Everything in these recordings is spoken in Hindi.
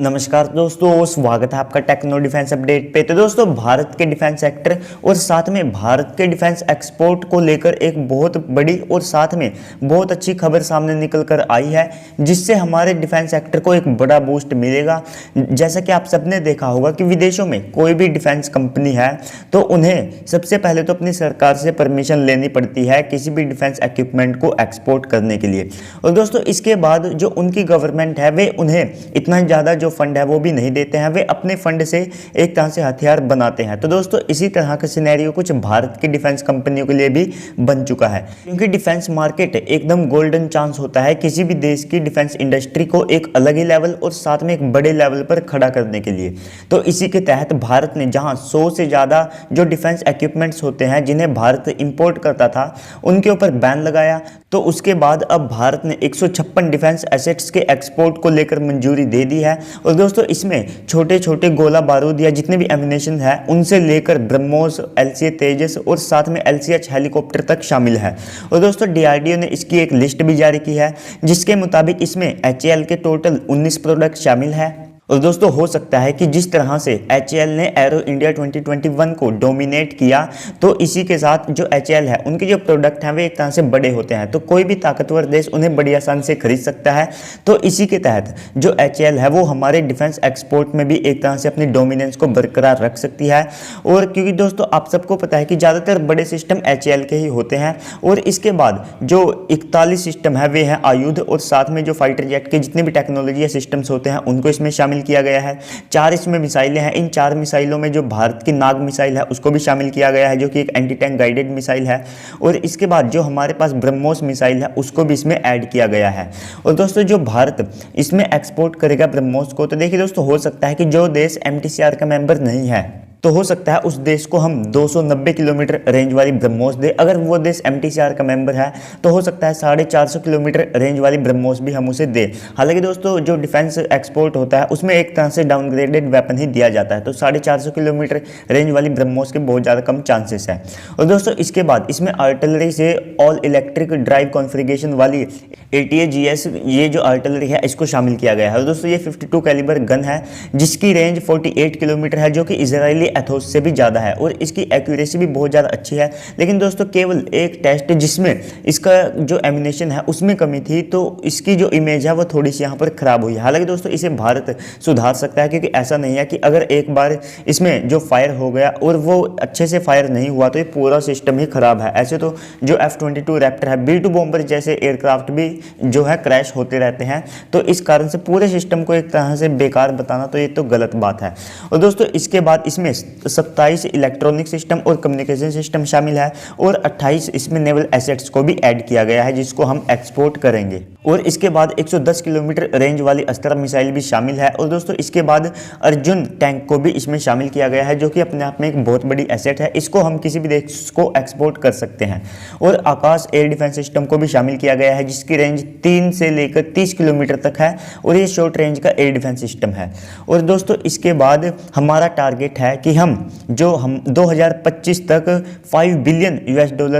नमस्कार दोस्तों, स्वागत है आपका टेक्नो डिफेंस अपडेट पे। तो दोस्तों, भारत के डिफेंस सेक्टर और साथ में भारत के डिफेंस एक्सपोर्ट को लेकर एक बहुत बड़ी और साथ में बहुत अच्छी खबर सामने निकल कर आई है, जिससे हमारे डिफेंस सेक्टर को एक बड़ा बूस्ट मिलेगा। जैसा कि आप सबने देखा होगा कि विदेशों में कोई भी डिफेंस कंपनी है तो उन्हें सबसे पहले तो अपनी सरकार से परमिशन लेनी पड़ती है किसी भी डिफेंस इक्विपमेंट को एक्सपोर्ट करने के लिए। और दोस्तों, इसके बाद जो उनकी गवर्नमेंट है वे उन्हें इतना ज़्यादा जो फंड है वो भी नहीं देते हैं, वे अपने फंड से एक तरह से हथियार बनाते हैं। तो दोस्तों, इसी तरह का सिनेरियो कुछ भारत की डिफेंस कंपनियों के लिए भी बन चुका है, क्योंकि डिफेंस मार्केट एकदम गोल्डन चांस होता है किसी भी देश की डिफेंस इंडस्ट्री को एक अलग ही लेवल और साथ में एक बड़े लेवल पर खड़ा करने के लिए। तो इसी के तहत भारत ने जहां 100 से ज़्यादा जो डिफेंस इक्विपमेंट्स होते हैं जिन्हें भारत इंपोर्ट करता था उनके ऊपर बैन लगाया, तो उसके बाद अब भारत ने 156 डिफेंस एसेट्स के एक्सपोर्ट को लेकर मंजूरी दे दी है। और दोस्तों, इसमें छोटे छोटे गोला बारूद या जितने भी एमिनेशन है उनसे लेकर ब्रह्मोस, LCA तेजस और साथ में LCH हेलीकॉप्टर तक शामिल है। और दोस्तों, DRDO ने इसकी एक लिस्ट भी जारी की है, जिसके मुताबिक इसमें HAL के टोटल 19 प्रोडक्ट शामिल है। और दोस्तों, हो सकता है कि जिस तरह से HAL ने एरो इंडिया 2021 को डोमिनेट किया, तो इसी के साथ जो HAL है उनके जो प्रोडक्ट हैं वे एक तरह से बड़े होते हैं, तो कोई भी ताकतवर देश उन्हें बड़ी आसान से खरीद सकता है। तो इसी के तहत जो HAL है वो हमारे डिफेंस एक्सपोर्ट में भी एक तरह से अपनी डोमिनेंस को बरकरार रख सकती है। और क्योंकि दोस्तों, आप सबको पता है कि ज़्यादातर बड़े सिस्टम HAL के ही होते हैं। और इसके बाद जो 41 सिस्टम है वे हैं आयुध, और साथ में जो फाइटर जेट के जितने भी टेक्नोलॉजी या सिस्टम्स होते हैं उनको इसमें शामिल किया गया है। 4 इसमें मिसाइलें हैं। इन 4 मिसाइलों में जो भारत की नाग मिसाइल है उसको भी शामिल किया गया है, जो कि एक एंटी टैंक गाइडेड मिसाइल है। और इसके बाद जो हमारे पास ब्रह्मोस मिसाइल है उसको भी इसमें ऐड किया गया है। और दोस्तों, जो भारत इसमें एक्सपोर्ट करेगा ब्रह्मोस को, तो देखिए दोस्तों, हो सकता है कि जो देश MTCR का मेंबर नहीं है तो हो सकता है उस देश को हम 290 किलोमीटर रेंज वाली ब्रह्मोस दे। अगर वो देश MTCR का मेंबर है तो हो सकता है 450 किलोमीटर रेंज वाली ब्रह्मोस भी हम उसे दे। हालांकि दोस्तों, जो डिफेंस एक्सपोर्ट होता है उसमें एक तरह से डाउनग्रेडेड वेपन ही दिया जाता है, तो 450 किलोमीटर रेंज वाली ब्रह्मोस के बहुत ज़्यादा कम चांसेस है। और दोस्तों, इसके बाद इसमें आर्टिलरी से ऑल इलेक्ट्रिक ड्राइव कॉन्फ़िगरेशन वाली ATAGS ये जो आर्टिलरी है इसको शामिल किया गया है। और दोस्तों, ये 52 कैलिबर गन है जिसकी रेंज 48 किलोमीटर है, जो कि इजरायली एथोस से भी ज़्यादा है, और इसकी एक्यूरेसी भी बहुत ज़्यादा अच्छी है। लेकिन दोस्तों, केवल एक टेस्ट जिसमें इसका जो एमिनेशन है उसमें कमी थी, तो इसकी जो इमेज है वो थोड़ी सी यहाँ पर ख़राब हुई है। हालांकि दोस्तों, इसे भारत सुधार सकता है, क्योंकि ऐसा नहीं है कि अगर एक बार इसमें जो फायर हो गया और वो अच्छे से फायर नहीं हुआ तो ये पूरा सिस्टम ही ख़राब है। ऐसे तो जो F-22 रैप्टर है, B-2 बॉम्बर जैसे एयरक्राफ्ट भी जो है क्रैश होते रहते हैं, तो इस कारण से पूरे सिस्टम को एक तरह से बेकार बताना तो ये तो गलत बात है। और दोस्तों, इसके बाद इसमें 27 इलेक्ट्रॉनिक सिस्टम और कम्युनिकेशन सिस्टम शामिल है, और 28 इसमें नेवल एसेट्स को भी ऐड किया गया है जिसको हम एक्सपोर्ट करेंगे। और इसके बाद 110 किलोमीटर रेंज वाली अस्त्र मिसाइल भी शामिल है। और दोस्तों, इसके बाद अर्जुन टैंक को भी इसमें शामिल किया गया है, जो कि अपने आप में एक बहुत बड़ी एसेट है। इसको हम किसी भी देश को एक्सपोर्ट कर सकते हैं। और आकाश एयर डिफेंस सिस्टम को भी शामिल किया गया है, जिसकी रेंज 3 से लेकर 30 किलोमीटर तक है, और ये शॉर्ट रेंज का एयर डिफेंस सिस्टम है। और दोस्तों, इसके बाद हमारा टारगेट है कि हम 2025 तक $5 बिलियन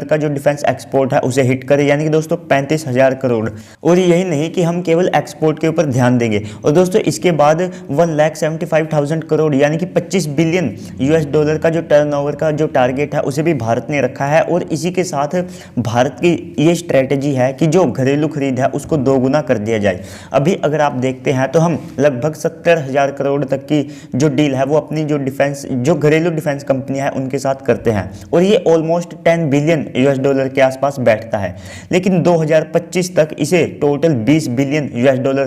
का जो डिफेंस एक्सपोर्ट है उसे हिट करें, यानी कि दोस्तों 35,000 करोड़। और यही नहीं कि हम केवल एक्सपोर्ट के ऊपर ध्यान देंगे। और दोस्तों, इसके बाद 1,75,000 करोड़ यानी कि $25 बिलियन का जो टर्नओवर का जो टारगेट है उसे भी भारत ने रखा है। और इसी के साथ भारत की ये स्ट्रेटेजी है कि जो घरेलू खरीद है उसको 2 गुना कर दिया जाए। अभी अगर आप देखते हैं तो हम लगभग 70,000 करोड़ तक की जो डील है वो अपनी जो डिफेंस जो घरेलू डिफेंस कंपनियां हैं उनके साथ करते हैं, और ये ऑलमोस्ट $10 बिलियन के आसपास बैठता है। लेकिन 2025 तक इसे टोटल $20 बिलियन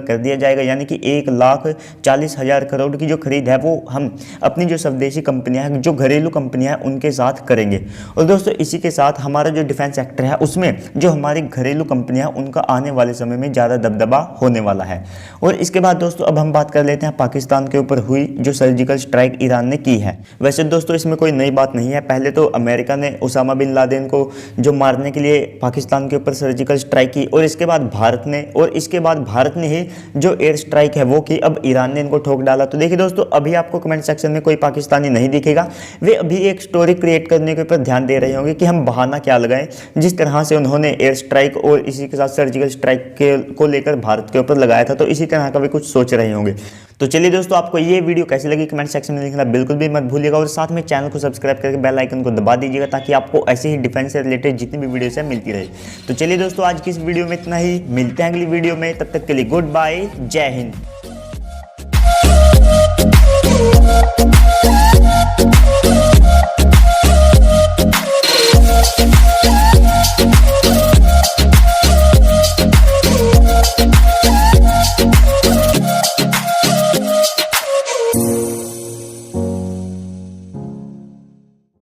कर दिया जाएगा, यानी कि 1,40,000 करोड़ की जो खरीद है वो हम अपनी जो स्वदेशी कंपनियां हैं, जो घरेलू कंपनियां हैं उनके साथ करेंगे। और दोस्तों, इसी के साथ हमारा जो डिफेंस सेक्टर है उसमें जो हमारी घरेलू कंपनियां हैं उनका आने वाले समय में ज़्यादा दबदबा होने वाला है। और इसके बाद दोस्तों, अब हम बात कर लेते हैं पाकिस्तान के ऊपर हुई जो सर्जिकल स्ट्राइक ईरान ने की है। वैसे दोस्तों, इसमें कोई नई बात नहीं है। पहले तो अमेरिका ने उसामा बिन लादेन को जो मारने के लिए पाकिस्तान के ऊपर सर्जिकल स्ट्राइक की, और इसके बाद भारत ने ही जो एयर स्ट्राइक है वो की। अब ईरान ने इनको ठोक डाला। तो देखिए दोस्तों, अभी आपको कमेंट सेक्शन में कोई पाकिस्तानी नहीं दिखेगा। वे अभी एक स्टोरी क्रिएट करने के ऊपर ध्यान दे रहे होंगे कि हम बहाना क्या लगाएं। जिस तरह से उन्होंने एयर स्ट्राइक और इसी के साथ सर्जिकल स्ट्राइक को लेकर भारत के ऊपर लगाया था, तो इसी तरह का भी कुछ सोच रहे होंगे। तो चलिए दोस्तों, आपको ये वीडियो कैसी लगी कमेंट सेक्शन में लिखना बिल्कुल भी मत भूलिएगा और साथ में चैनल को सब्सक्राइब करके बेल आइकन को दबा दीजिएगा ताकि आपको ऐसे ही डिफेंस से रिलेटेड जितनी भी वीडियोस है मिलती रहे। तो चलिए दोस्तों, आज की इस वीडियो में इतना ही, मिलते हैं अगली वीडियो में, तब तक के लिए गुड बाय, जय हिंद।